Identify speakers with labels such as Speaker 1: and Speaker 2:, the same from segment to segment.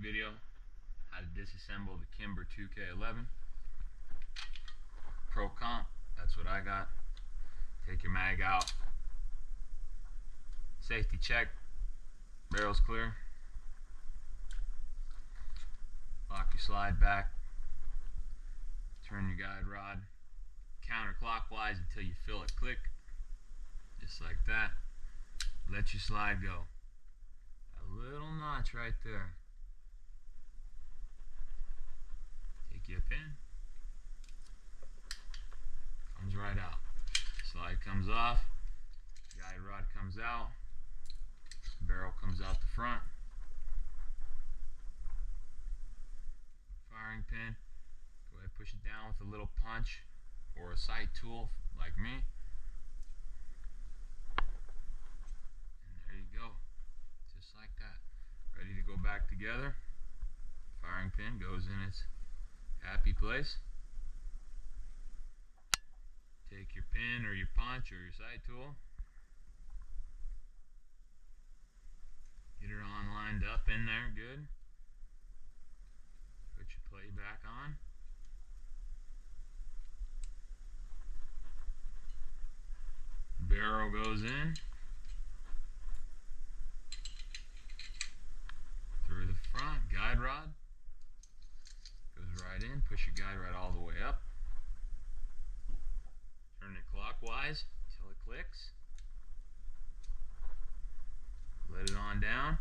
Speaker 1: video how to disassemble the Kimber 2K11 Pro Comp. That's what I got. Take your mag out. Safety check. Barrel's clear. Lock your slide back. Turn your guide rod counterclockwise until you feel it click. Just like that. Let your slide go. A little notch right there. Take your pin. Comes right out. Slide comes off. Guide rod comes out. Barrel comes out the front. Firing pin. Go ahead and push it down with a little punch or a sight tool like me. And there you go. Just like that. Ready to go back together. Firing pin goes in its happy place. Take your pin or your punch or your sight tool. Get it on lined up in there, good. Put your plate back on. Barrel goes in. Through the front, guide rod. Goes right in, push your guide rod all the way up. Turn it clockwise until it clicks. Let it on down.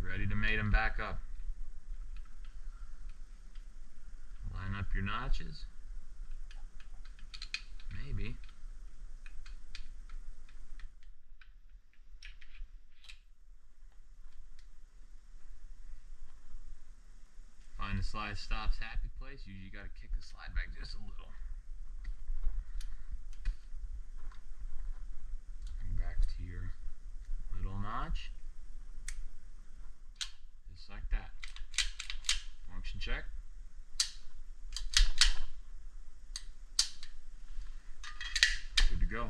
Speaker 1: Ready to mate them back up. Line up your notches. Maybe. Find the slide stops happy place. You got to kick the slide back just a little. And back to your little notch. Just like that. Function check. Good to go.